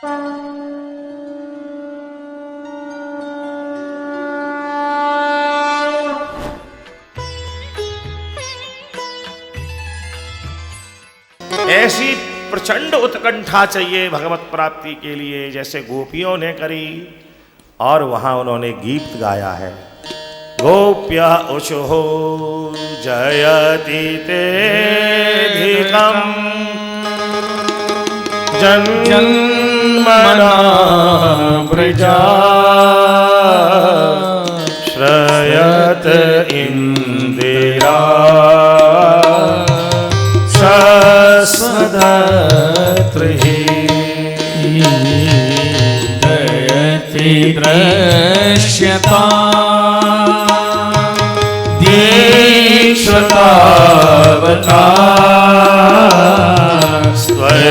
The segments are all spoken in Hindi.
ऐसी प्रचंड उत्कंठा चाहिए भगवत प्राप्ति के लिए जैसे गोपियों ने करी, और वहां उन्होंने गीत गाया है। गोप्य उषुहो जयति तेधिकं जन्मना व्रजा श्रयत इंदिरा सदत्रहि जयति दृश्यता दीक्षतावता स्वयिदासवा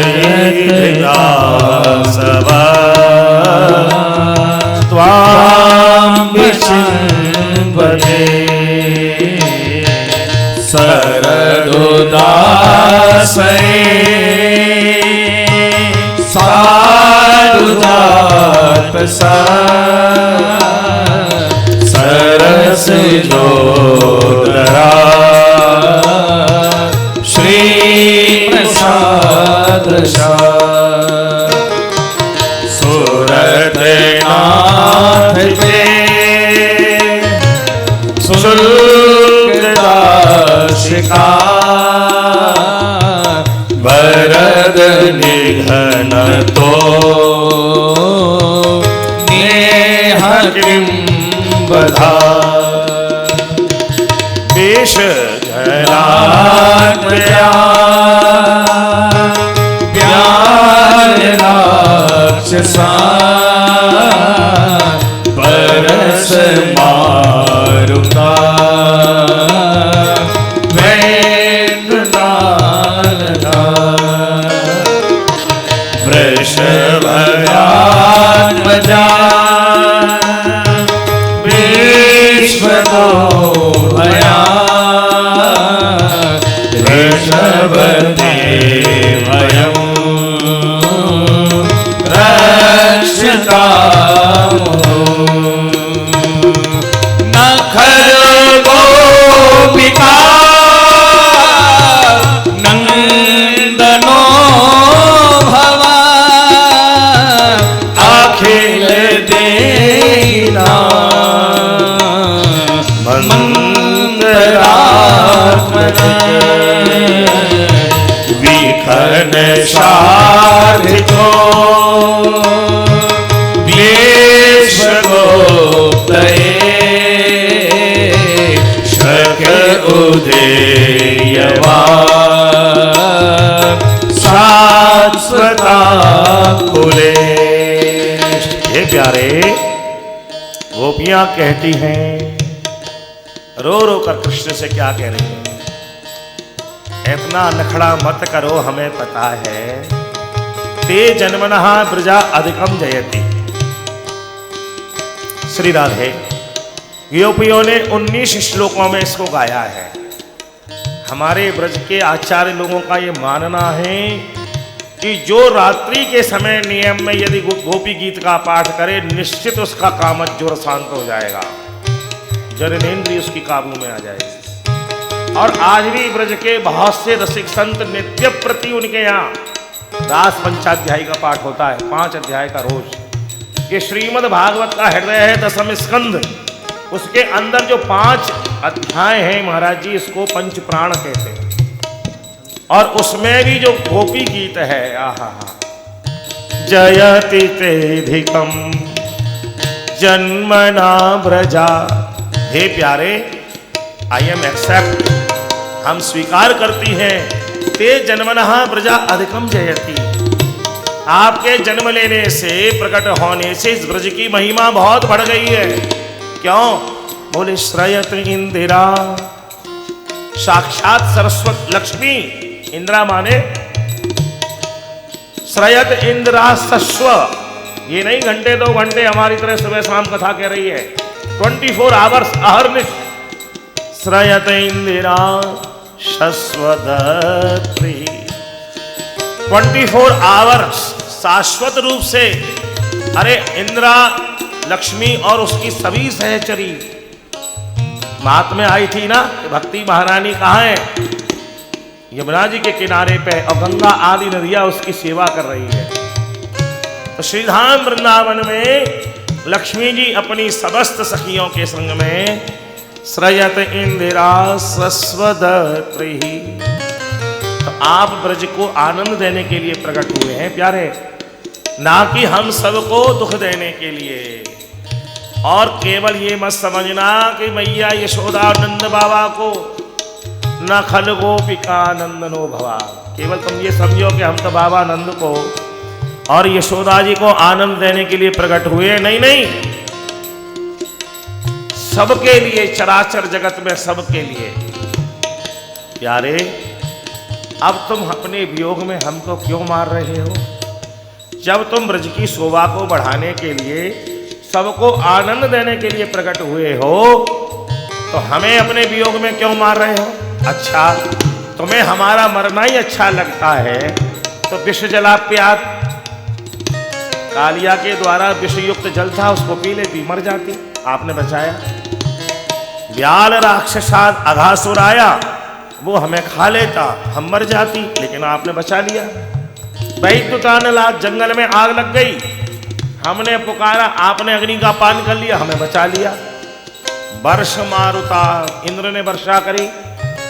त्वां विचिन्वते सरदुदासये साधुजातसा सरस जोदरा श्री प्रसादशा सुरतनाथ ते सुलगदाशिका वरद निघन तो नेह किं बधा वेश धरात्मजा प्यार राक्षसा परस मारुता वेदनालना वृषभयात्मजा विश्वतोभया ऋषभदेवयं रक्षतामो नखर गोपिका नंदनो भवा अखिल देना मंगलात्मने विखन शाधितो शक उदेयवा शाश्वता कुले। हे प्यारे, गोपियां कहती हैं, रो रो कर कृष्ण से क्या कह रही हैं, इतना नखड़ा मत करो, हमें पता है ते जन्मनः ब्रजा अधिकम जयति। श्री राधे, गोपियों ने 19 श्लोकों में इसको गाया है। हमारे ब्रज के आचार्य लोगों का ये मानना है कि जो रात्रि के समय नियम में यदि गोपी गीत का पाठ करे निश्चित उसका कामत जोर शांत हो जाएगा, जननेन्द्रिय उसकी काबू में आ जाएगी। और आज भी ब्रज के बहुत से रसिक संत नित्य प्रति उनके यहाँ रास पंचाध्यायी का पाठ होता है, 5 अध्याय का रोज। ये श्रीमद् भागवत का हृदय है, 10वें स्कंद, उसके अंदर जो 5 अध्याय हैं महाराज जी, इसको पंच प्राण कहते हैं। और उसमें भी जो गोपी गीत है, आहा जयति तेधिकम जन्मना ब्रजा। हे प्यारे, आई एम एक्सेप्ट, हम स्वीकार करती हैं, ते जन्मनः ब्रजा अधिकम जयति। आपके जन्म लेने से, प्रकट होने से इस ब्रज की महिमा बहुत बढ़ गई है। क्यों? बोले श्रयत इंदिरा, साक्षात सरस्वत लक्ष्मी, इंदिरा माने श्रयत इंदिरा सस्व। ये नहीं घंटे 2 घंटे हमारी तरह सुबह शाम कथा कह रही है, 24 आवर्स अहर्निश श्रयत इंदिरा शस्वदत्री। 24 आवर्स शाश्वत रूप से, अरे इंद्रा, लक्ष्मी और उसकी सभी सहचरी बात में आई थी ना कि भक्ति महारानी कहाँ है? यमुना जी के किनारे पे, और गंगा आदि नदियां उसकी सेवा कर रही है। तो श्रीधाम वृंदावन में लक्ष्मी जी अपनी समस्त सखियों के संग में सृजत इंदिरा स्वस्वदत्री, तो आप ब्रज को आनंद देने के लिए प्रकट हुए हैं प्यारे, ना कि हम सबको दुख देने के लिए। और केवल ये मत समझना कि मैया यशोदा और नंद बाबा को न खल गोपिका नंदनो भवा, केवल तुम ये समझो कि हम तो बाबा नंद को और यशोदा जी को आनंद देने के लिए प्रकट हुए। नहीं नहीं, सबके लिए, चराचर जगत में सबके लिए। प्यारे, अब तुम अपने वियोग में हमको क्यों मार रहे हो? जब तुम ब्रज की शोभा को बढ़ाने के लिए, सबको आनंद देने के लिए प्रकट हुए हो, तो हमें अपने वियोग में क्यों मार रहे हो? अच्छा, तुम्हें हमारा मरना ही अच्छा लगता है तो विष जलाप्यात, कालिया के द्वारा विषयुक्त जल था, उसको पी लेती, मर जाती, आपने बचाया। व्याल राक्षसाद अघासुर आया, वो हमें खा लेता, हम मर जाती, लेकिन आपने बचा लिया। बैतुतानलाद, जंगल में आग लग गई, हमने पुकारा, आपने अग्नि का पान कर लिया, हमें बचा लिया। वर्ष मारुता, इंद्र ने वर्षा करी,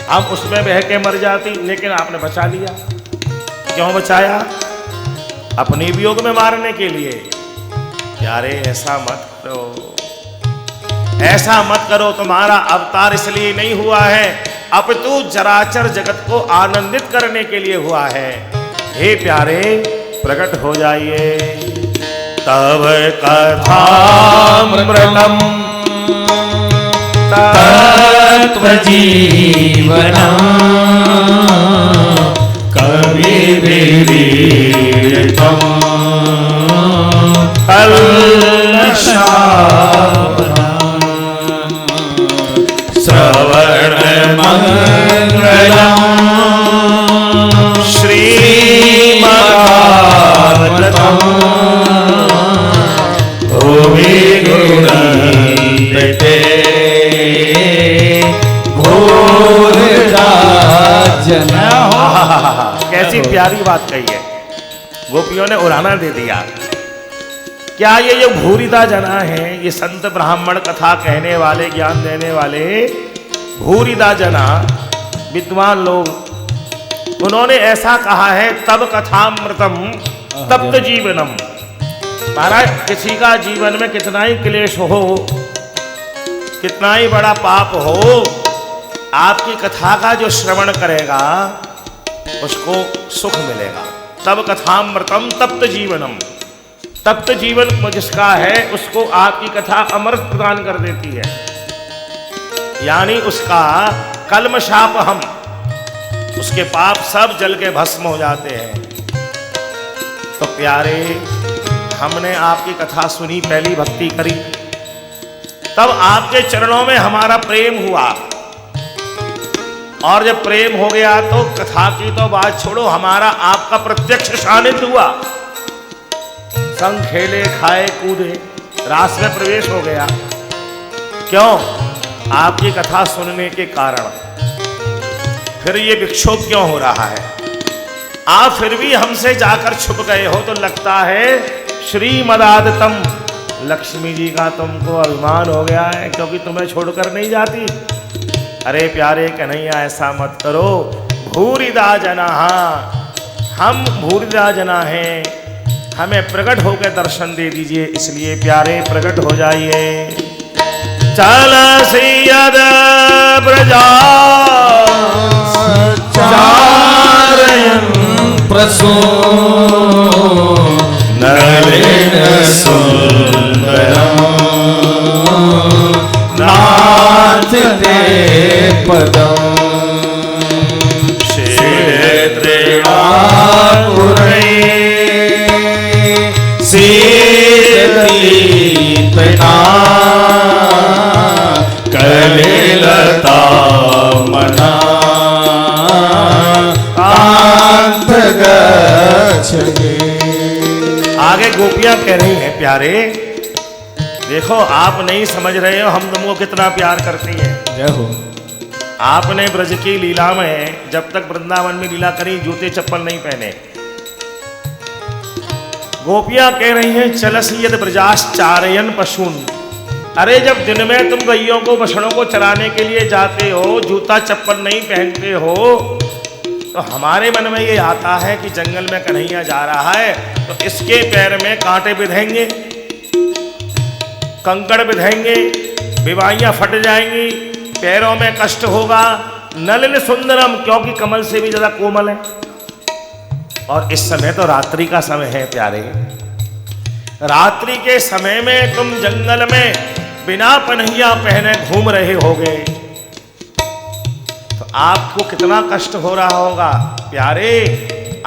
हम उसमें बह के मर जाती, लेकिन आपने बचा लिया। क्यों बचाया? अपने वियोग में मारने के लिए। प्यारे, ऐसा मत करो, ऐसा मत करो। तुम्हारा अवतार इसलिए नहीं हुआ है, अपितु चराचर जगत को आनंदित करने के लिए हुआ है। हे प्यारे, प्रकट हो जाइए। तब कथामृतम तत्वजीवनम् कविभिरीडितम् कल्मषापहम् श्रवणमङ्गलम् श्रीमद्भागवतम् भुवि गुणन्विते कैसी प्यारी बात कही है, गोपियों ने उड़ाना दे दिया। क्या ये जो भूरिदा जना है, ये संत ब्राह्मण कथा कहने वाले, ज्ञान देने वाले भूरिदा जना, विद्वान लोग, उन्होंने ऐसा कहा है, तब कथामृतम तप्त जीवनम। महाराज, किसी का जीवन में कितना ही क्लेश हो, कितना ही बड़ा पाप हो, आपकी कथा का जो श्रवण करेगा उसको सुख मिलेगा। तब कथामृतम तप्त जीवनम, तप्त जीवन जिसका है उसको आपकी कथा अमृत प्रदान कर देती है, यानी उसका कल्मषापहम, उसके पाप सब जल के भस्म हो जाते हैं। तो प्यारे, हमने आपकी कथा सुनी, पहली भक्ति करी, तब आपके चरणों में हमारा प्रेम हुआ, और जब प्रेम हो गया तो कथा की तो बात छोड़ो, हमारा आपका प्रत्यक्ष सानिध्य हुआ। संग खेले, खाए, कूदे, रास में प्रवेश हो गया। क्यों? आपकी कथा सुनने के कारण। फिर ये विक्षोभ क्यों हो रहा है? आप फिर भी हमसे जाकर छुप गए हो, तो लगता है श्रीमदादतम, लक्ष्मी जी का तुमको अभिमान हो गया है, क्योंकि तुम्हें छोड़कर नहीं जाती। अरे प्यारे कन्हैया, ऐसा मत करो। भूरिदा जना, हम भूरिदा जना हैं, हमें प्रकट होकर दर्शन दे दीजिए। इसलिए प्यारे, प्रकट हो जाइए। चल सियद ब्रजा चारयन् प्रसो नलिन सुंदरम् नाथ ते पदम् क्षेत्रेणापुरे सीदतीतना कलिलता मना कांत गच्छगे। आगे गोपियां कह रही हैं, प्यारे देखो आप नहीं समझ रहे हो हम तुमको कितना प्यार करती हैं। जय हो। आपने ब्रज की लीला में जब तक वृंदावन में लीला करी जूते चप्पल नहीं पहने। गोपियां कह रही हैं चलस यद ब्रजाश्चारयन पशून। अरे जब दिन में तुम गैयों को बछड़ों को चराने के लिए जाते हो, जूता चप्पल नहीं पहनते हो, तो हमारे मन में ये आता है कि जंगल में कन्हैया जा रहा है तो इसके पैर में कांटे बिधेंगे, कंकड़ बिधेंगे, बिवाइयां फट जाएंगी, पैरों में कष्ट होगा। नलिन सुंदरम, क्योंकि कमल से भी ज्यादा कोमल है। और इस समय तो रात्रि का समय है प्यारे। रात्रि के समय में तुम जंगल में बिना पन्हिया पहने घूम रहे होगे तो आपको कितना कष्ट हो रहा होगा प्यारे।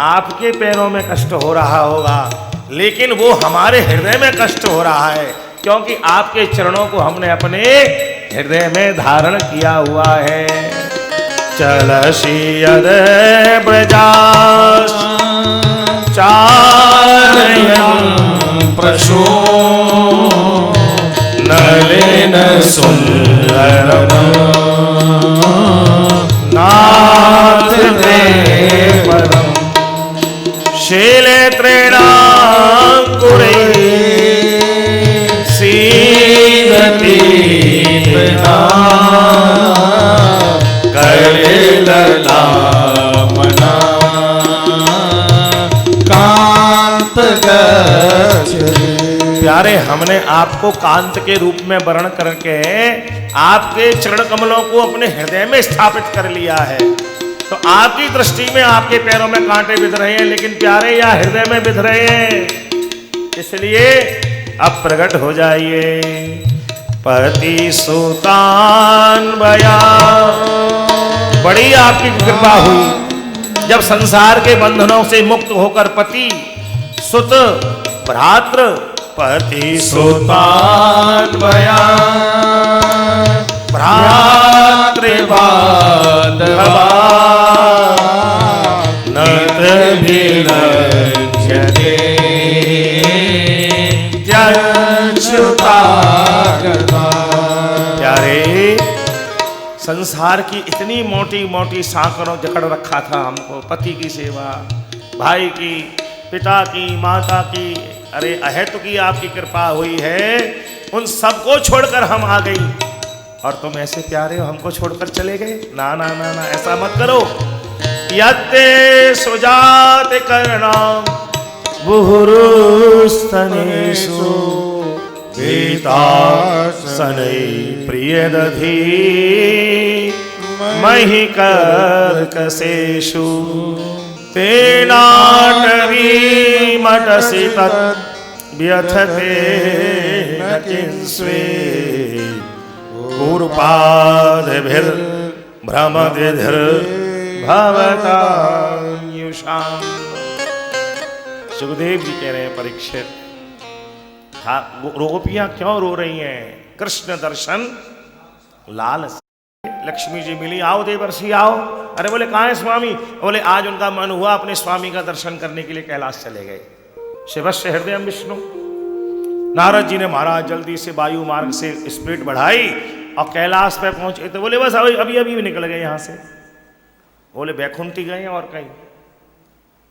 आपके पैरों में कष्ट हो रहा होगा, लेकिन वो हमारे हृदय में कष्ट हो रहा है, क्योंकि आपके चरणों को हमने अपने हृदय में धारण किया हुआ है। चलसी यद ब्रजाश्चारयन् पशून् नलिन सुंदरम् नाथ ते पदम् शैले तृणाङ्कुरैः सीदति पिता कलिललामना कांत गच्छति। प्यारे हमने आपको कांत के रूप में वर्ण करके आपके चरण कमलों को अपने हृदय में स्थापित कर लिया है। तो आपकी दृष्टि में आपके पैरों में कांटे बिध रहे हैं, लेकिन प्यारे या हृदय में बिध रहे हैं। इसलिए अब प्रकट हो जाइए। पति सुतान बया, बड़ी आपकी कृपा हुई जब संसार के बंधनों से मुक्त होकर पति सुत भ्रातृ पति सुतान बया भ्रातृवादवा नत विलज्यते प्यारे संसार की इतनी मोटी मोटी सांकड़ों जकड़ रखा था हमको, पति की सेवा, भाई की, पिता की, माता की, अरे अहेतु की आपकी कृपा हुई है, उन सबको छोड़कर हम आ गई और तुम ऐसे प्यारे हो हमको छोड़कर चले गए। ना ना ना ना, ऐसा मत करो। यत्ते सुजात करना बुहुरुस्तनेषु गीतासनै प्रियदधी महि कर्कशेषु तेनाटवीमटसि तत् व्यथते न किंस्वे भ्रमदिधिर्भवतायुषाम्। सुखदेव जी कह रहे हैं परीक्षित, गोपियां क्यों रो रही हैं? कृष्ण दर्शन लाल से। लक्ष्मी जी मिली, आओ देवर्षि आओ। अरे बोले कहाँ है स्वामी? बोले आज उनका मन हुआ अपने स्वामी का दर्शन करने के लिए कैलाश चले गए। शिवस्य हृदय विष्णु। नारद जी ने महाराज जल्दी से वायु मार्ग से स्पीड बढ़ाई और कैलाश पे पहुंचे तो बोले बस अभी अभी भी निकल गए यहाँ से। बोले बैकुंठी गए और कहीं?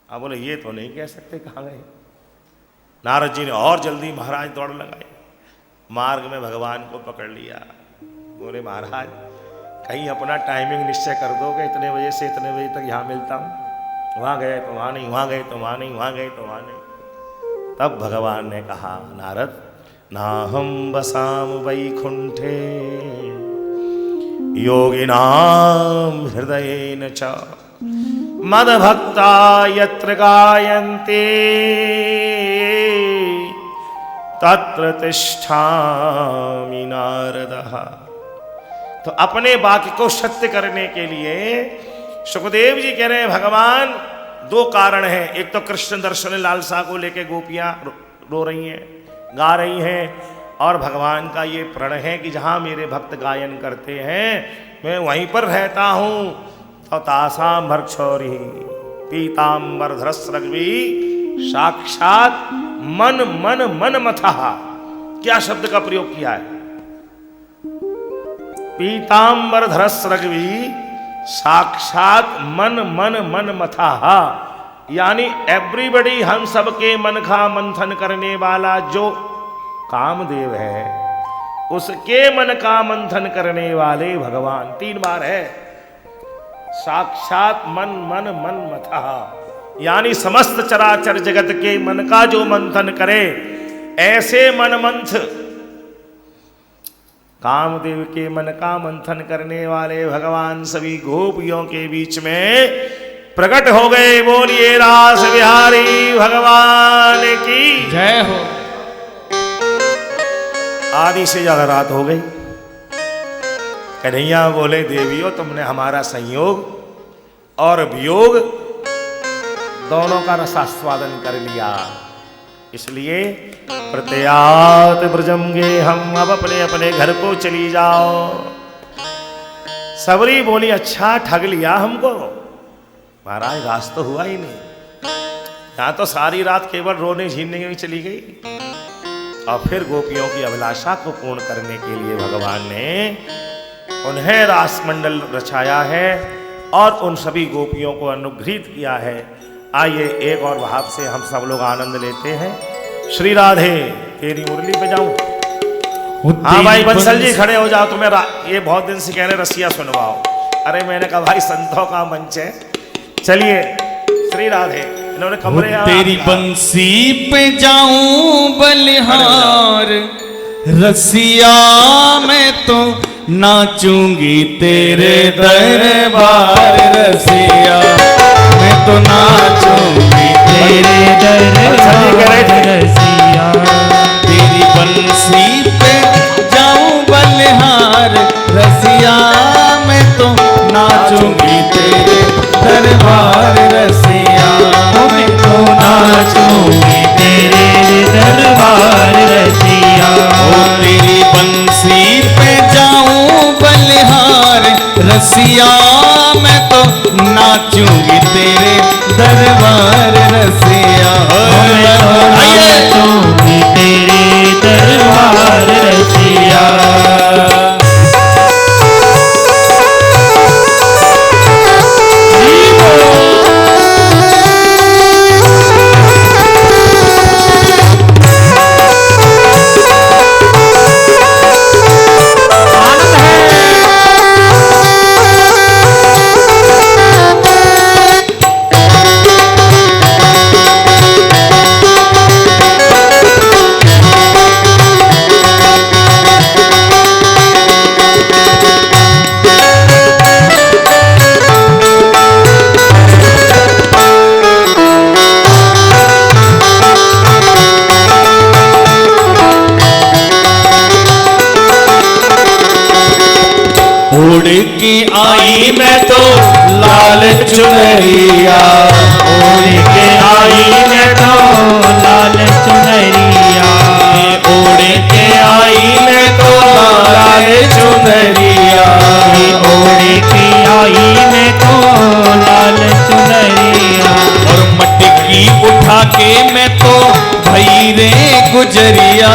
अब बोले ये तो नहीं कह सकते कहाँ गए। नारद जी ने और जल्दी महाराज दौड़ लगाए, मार्ग में भगवान को पकड़ लिया। बोले महाराज कहीं अपना टाइमिंग निश्चय कर दो कि इतने बजे से इतने बजे तक यहाँ मिलता हूँ। वहाँ गए तो वहाँ नहीं, वहाँ गए तो वहाँ नहीं, वहाँ गए तो वहाँ नहीं। तब भगवान ने कहा नारद नाहं वसाम वैकुंठे योगिनां हृदयेन च मद्भक्ता यत्र गायन्ते तत्र तिष्ठामि नारदः। तो अपने वाक्य को सत्य करने के लिए सुखदेव जी कह रहे हैं भगवान दो कारण हैं। एक तो कृष्ण दर्शन लालसा को लेके गोपियां रो रही हैं, गा रही हैं, और भगवान का ये प्रण है कि जहाँ मेरे भक्त गायन करते हैं मैं वहीं पर रहता हूँ। तो तासाम भर्क्षौरी पीताम्बर धरस्रग्वी साक्षात मन मन मन मथा, क्या शब्द का प्रयोग किया है? पीतांबर धरस रघवी साक्षात मन मन मन मथा, यानी एवरीबडी, हम सबके मन का मंथन करने वाला जो कामदेव है, उसके मन का मंथन करने वाले भगवान। 3 बार है, साक्षात मन मन मन मथा, यानी समस्त चराचर जगत के मन का जो मंथन करे, ऐसे मनमंथ कामदेव के मन का मंथन करने वाले भगवान सभी गोपियों के बीच में प्रकट हो गए। बोलिए रास बिहारी भगवान की जय हो। आदि से ज्यादा रात हो गई। कन्हैया बोले, देवियों तुमने हमारा संयोग और वियोग दोनों का रसास्वादन कर लिया, इसलिए प्रत्यात ब्रजम गे, हम अब अपने अपने घर को चली जाओ। सबरी बोली, अच्छा ठग लिया हमको महाराज, रास तो हुआ ही नहीं, यहां तो सारी रात केवल रोने झीलने में चली गई। और फिर गोपियों की अभिलाषा को पूर्ण करने के लिए भगवान ने उन्हें रास मंडल रचाया है और उन सभी गोपियों को अनुग्रहित किया है। आइए एक और भाव से हम सब लोग आनंद लेते हैं। श्री राधे, तेरी मुरली पे जाऊं? हाँ भाई बंसल जी खड़े हो जाओ, तुम्हें ये बहुत दिन से कह रहे रसिया सुनवाओ। अरे मैंने कहा भाई संतों का मंच है, चलिए श्री राधे। इन्होंने कमरे तेरी बंसी पे जाऊं बलिहार, रसिया मैं तो नाचूंगी तेरे दरबार, रसिया मैं तो नाचूंगी तेरे दरबार, रसिया। तेरी बंसी पे जाऊं बलिहार, रसिया मैं तो नाचूंगी तेरे दरबार, रसिया मैं तो नाचूंगी तेरे दरबार, रसिया। ओ तेरी बंसी पे जाऊं बलिहार, रसिया मैं तो नाचूंगी तेरे दरबार, रसिया मैं तो नाचूंगी तेरे दरबार, रसिया। उड़ के आई मैं तो लाल चुनरिया, उड़ के आई मैं तो लाल चुनरिया, उड़ के आई मैं तो लाल चुनरिया, उड़ के आई मैं तो लाल चुनरिया। और मटकी उठा के मैं तो भई रे गुजरिया,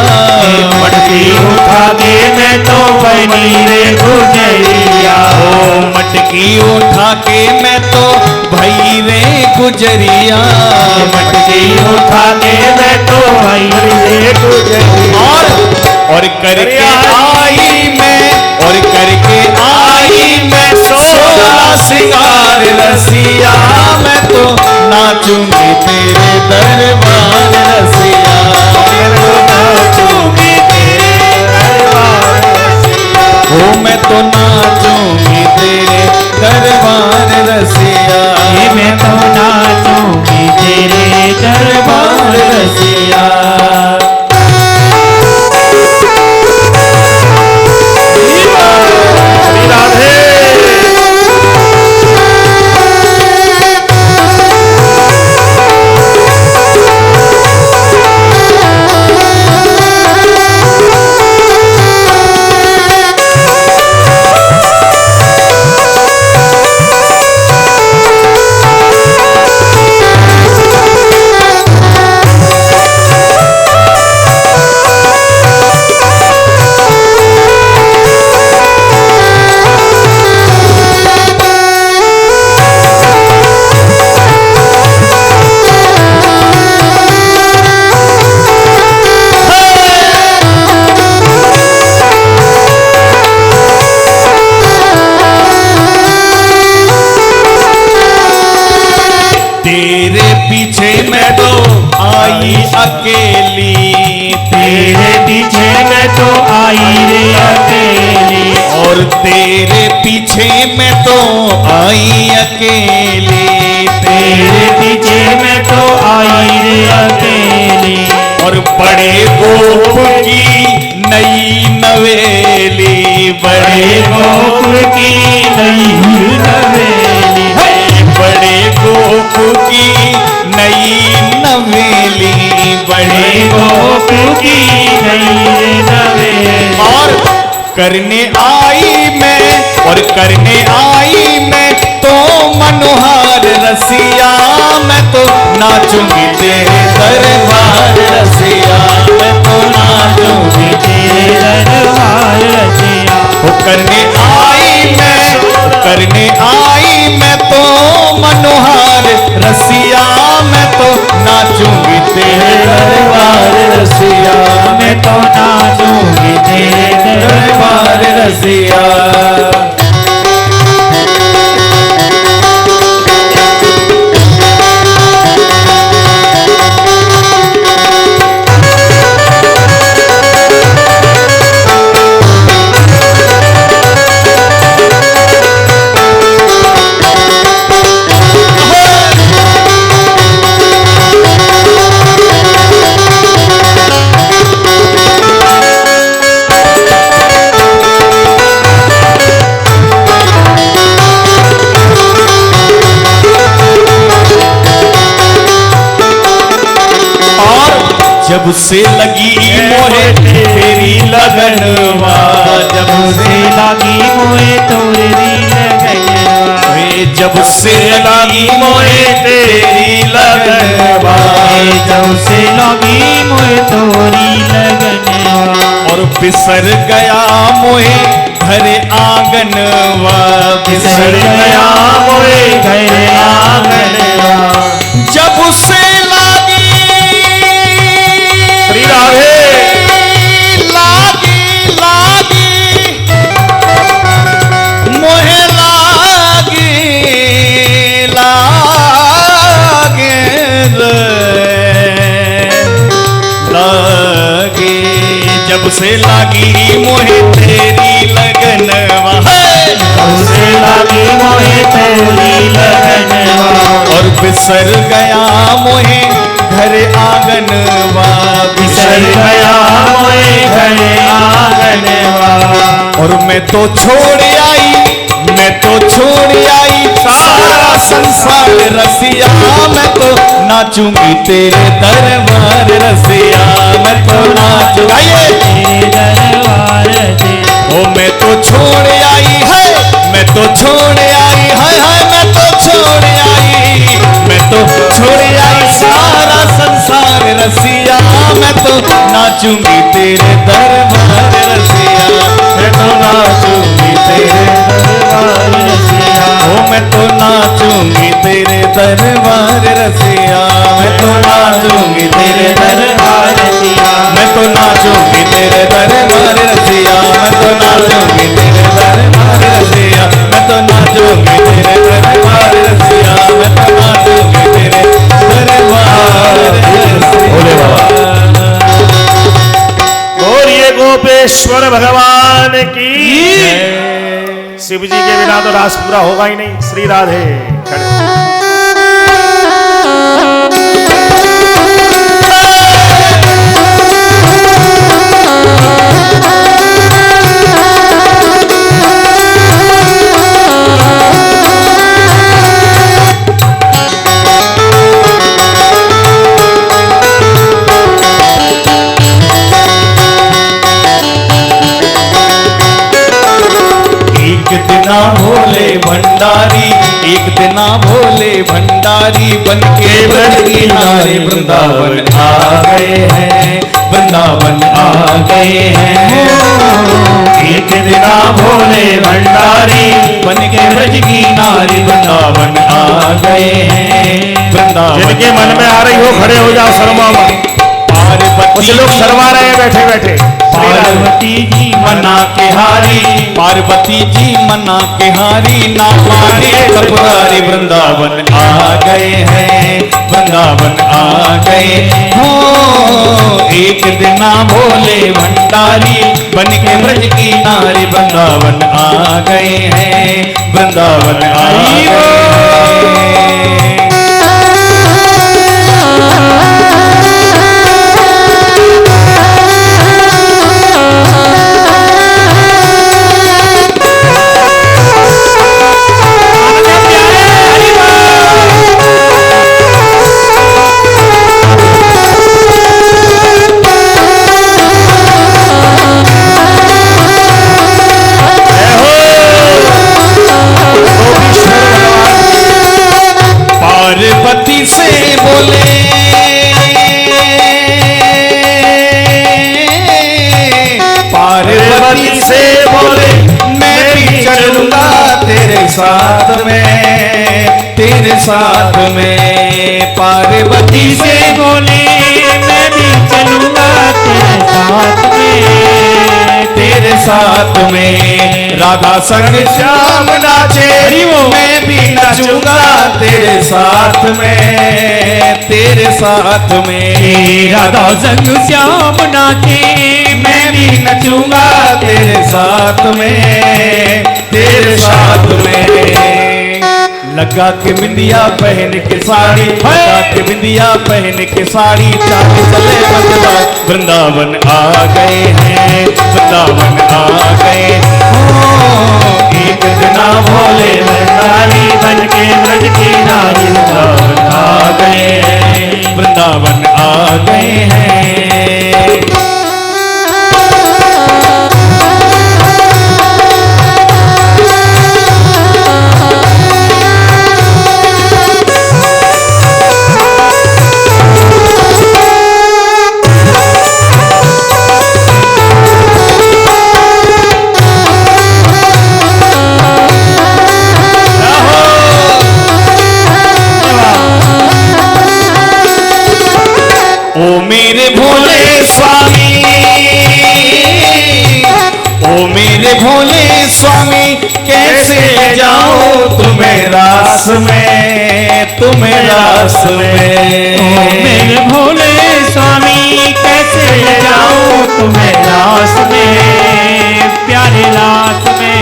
मटकी उठा के मैं तो बनी रे गुजरिया, ओ मटकी उठा के मैं तो भई रे गुजरिया, मटकी उठा के मैं तो भई रे गुजरिया। और करके आई मैं, और करके आई मैं सोला सिंगार, रसिया मैं तो नाचूंगी तेरे दरबार, रसिया नाचूंगी तेरे दरबार, ओ मैं तो नाचूंगी तेरे दरबार, रसिया मैं तो नाचूंगी तेरे दरबार, रसिया। अकेली, तेरे पीछे मैं तो आई रे अकेली, और तेरे पीछे मैं तो आई अकेली, तेरे पीछे मैं तो आई रे अकेली, और बड़े गोप की नई नवेली, बड़े गोप की नई नवेली, बड़े गोप की नई नवेली, बड़े गोप की नई नवेली, और करने आई मैं, और करने आई मैं तो मनोहार रसिया, मैं तो नाचूंगी तेरे दरबार रसिया, मैं तो नाचूंगी तेरे दरबार रसिया, वो करने आई मैं तो मनोहार रसिया, मैं तो नाचूंगी तेरे दरबार रसिया, मैं तो नाचूंगी तेरे दरबार रसिया। जब से लगी मोहे तेरी लगनवा, जब से लगी मोहे तेरी लगनवा, जब से लगी मोहे तेरी लगनवा, जब से लगी मोहे तेरी लगनवा, और बिसर गया मोहे घर आंगनवा, बिसर गया मोहे घर आंगनवा, जब से जब से लागी मोहे तेरी लगनवा, जब से लागी मोहे तेरी लगनवा, और बिसर गया मोहे घर आंगनवा, बिसर गया मोहे घर आंगनवा, और मैं तो छोड़ आई सारा संसार रसिया, मैं तो नाचूंगी तेरे दरबार रसिया, मैं तो नाचूंगी तेरे दरबार रसिया, ओ मैं तो छोड़ आई है, मैं तो छोड़ आई है, मैं तो छोड़ आई, मैं तो छोड़ आई सारा संसार रसिया, मैं तो नाचूंगी तेरे दरबार रसिया, मैं तो नाचूंगी तेरे दरबार रसिया, ओ मैं तो नाचूंगी तेरे दरबार रसिया, मैं तो नाचूंगी तेरे दरबार रसिया, मैं तो नाचूंगी तेरे दरबार रसिया, मैं तो नाचूंगी तेरे दरबार रसिया, मैं तो नाचूंगी तेरे दरबार रसिया, मैं तो नाचूंगी तेरे दरबार रसिया। बोलिए गोपेश्वर भगवान की। शिव जी के बिना तो रास पूरा होगा ही नहीं। श्री राधे। खड़े। भोले भंडारी, एक दिना भोले भंडारी बन के ब्रज किनारे वृंदावन आ गए हैं, वृंदावन आ गए हैं। एक दिना भोले भंडारी बन के ब्रज किनारे वृंदावन आ गए हैं, वृंदावन। जिनके मन में आ रही हो खड़े हो जाओ शर्मा मत। पार्वती कुछ लोग शर्मा रहे हैं बैठे बैठे। पार्वती जी मना के हारी, पार्वती जी मना के हारी, ना माने त्रिपुरारी वृंदावन आ गए हैं, वृंदावन आ गए हो। एक दिन भोले भंडारी बन के ब्रज की नारी वृंदावन आ गए हैं, वृंदावन आ गए हैं। पार्वती से बोले, पार्वती से बोले मैं भी चलूंगा तेरे साथ में, तेरे साथ में। पार्वती से बोले मैं भी चलूंगा तेरे साथ में, तेरे साथ में। राधा संग श्याम नाचे मैं भी नचूंगा तेरे साथ में, तेरे साथ में। राधा संग श्याम नाचे मैं भी नचूंगा तेरे साथ में, तेरे साथ में। लगा के बिंदिया पहन के साड़ी, लगा के बिंदिया पहन के साड़ी, चाल चले बदला वृंदावन आ गए हैं, वृंदावन आ गए हो। एक दिन भोले भंडारी बन के ब्रज की नारी वृंदावन आ गए हैं, वृंदावन आ गए हैं। ओ मेरे भोले स्वामी, ओ मेरे भोले स्वामी, कैसे ले जाऊं तुम्हें रास में, तुम्हें रास में। ओ मेरे भोले स्वामी कैसे ले जाऊं तुम्हें रास में, प्यारे लास में।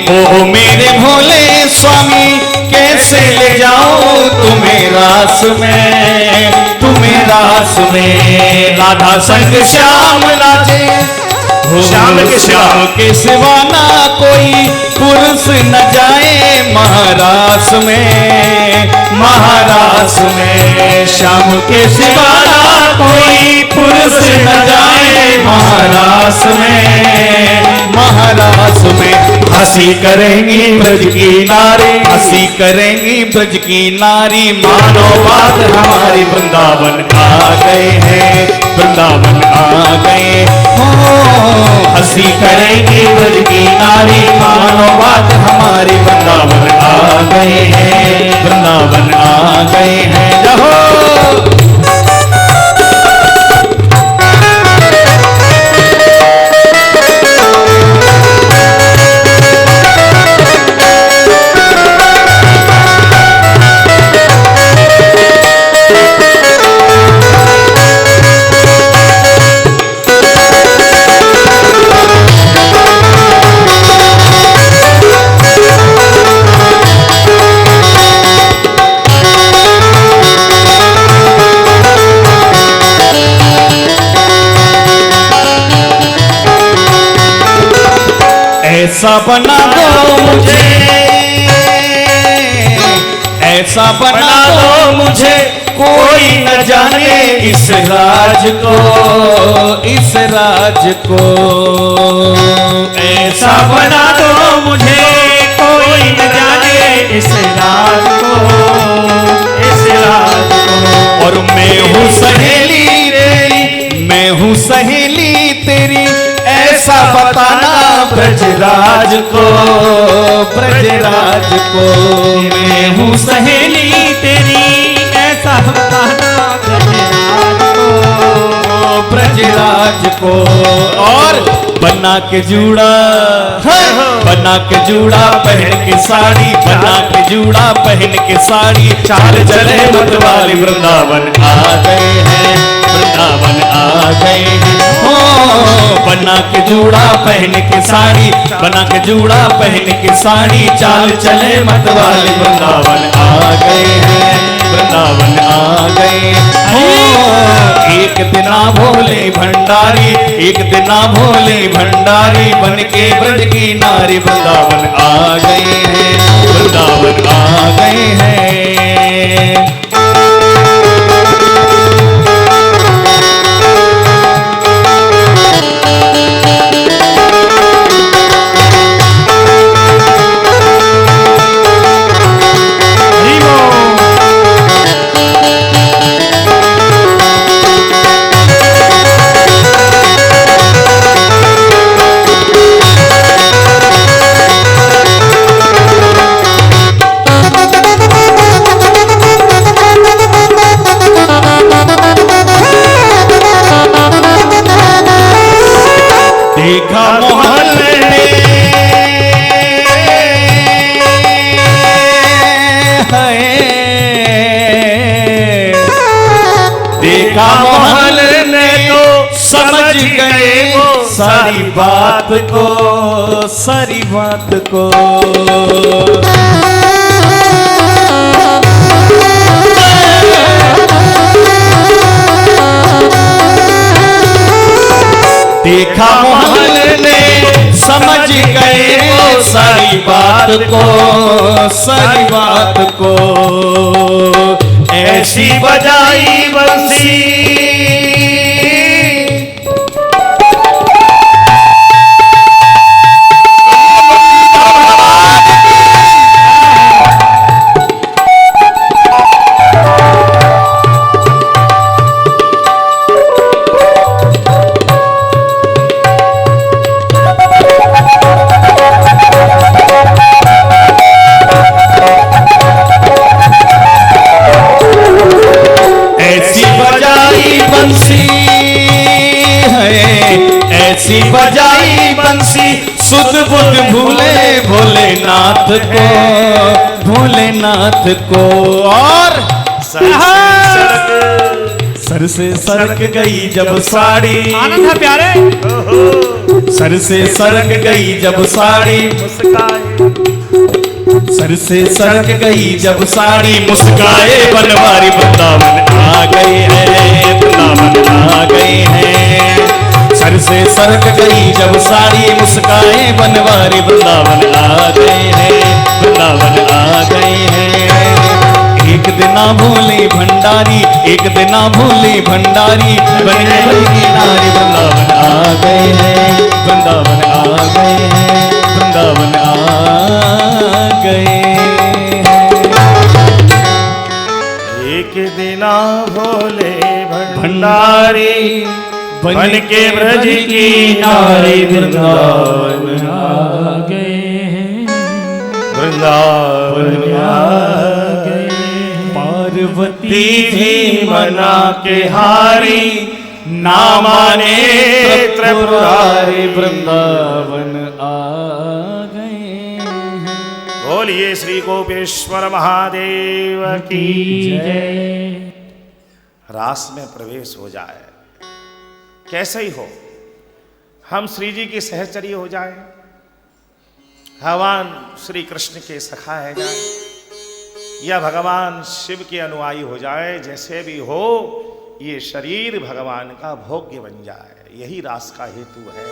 ओ मेरे भोले स्वामी कैसे ले जाऊं तुम्हें रास में, तुम्हें रास में। राधा संग श्याम नाचे, श्याम के श्याम के सिवा ना कोई पुरुष न जाए महारास में, महारास में। श्याम के सिवा ना कोई पुरुष न जाए महारास में, महारास में। हंसी करेंगी ब्रज की नारी, हंसी करेंगी ब्रज की नारी, मानो बात हमारी वृंदावन आ गए हैं, वृंदावन आ गए हो। हंसी करेंगी ब्रज की नारी, मानो बात हमारी वृंदावन आ गए हैं, वृंदावन आ गए हैं। जहो ऐसा बना दो मुझे, ऐसा बना दो मुझे, कोई न जाने इस राज को, इस राज को। ऐसा बना दो मुझे, कोई न जाने इस राज को, इस राज को। और मैं हूँ सहेली तेरी, मैं हूँ सहेली तेरी, ऐसा बताना ब्रजराज को, ब्रजराज को। मैं हूँ सहेली तेरी, ऐसा बताना ब्रजराज को, ब्रजराज को। और बना के जूड़ा, बना के जूड़ा पहन के साड़ी, बना के जूड़ा पहन के साड़ी, चाल चले मतवाली वृंदावन आ गए हैं, वृंदावन आ गए हैं। ओ बना के जूड़ा पहन के साड़ी, बना के जूड़ा पहन के साड़ी, चाल चले मतवाली वृंदावन आ गए हैं, वृंदावन आ गए। हो एक दिना भोले भंडारी, एक दिना भोले भंडारी, बन के ब्रज की नारी वृंदावन आ गए हैं, वृंदावन आ गए हैं। देखा मोहल्ले में देखा मोहल्ले ने तो समझ गए वो सारी बात को, सारी बात को। देखा मोहल्ले ने समझ गए वो सारी बात को, सारी बात को। ऐसी बजाई बंसी ऐसी बजाई बंसी, सुध बुध भूले भोलेनाथ को, भोलेनाथ को। और सर से सरक गई जब साड़ी, आनंद है प्यारे। सर से सरक गई जब साड़ी, सर से सरक गई जब साड़ी, मुस्काए बनवारी वृंदावन आ गए हैं, वृंदावन आ गए हैं। सर से सरक गई जब साड़ी, मुस्काए बनवारी वृंदावन आ गए हैं, वृंदावन आ गए हैं। एक दिना भोले भंडारी, एक दिना भोले भंडारी, बन की नारी वृंदावन आ गए हैं, वृंदावन आ गए हैं, वृंदावन आ गए हैं। एक दिना भोले भंडारी, बन के ब्रज की नारी वृंदावन आ गए हैं, वृंदावन आ गए। पार्वती भी मना के हारी, ना माने त्रिपुरारी वृंदावन आ गए। बोलिए श्री गोपेश्वर महादेव की जय। रास में प्रवेश हो जाए, कैसे ही हो, हम श्री जी की सहचरी हो जाए, भगवान श्री कृष्ण के सखा है जाए, या भगवान शिव के अनुयायी हो जाए, जैसे भी हो ये शरीर भगवान का भोग्य बन जाए, यही रास का हेतु है।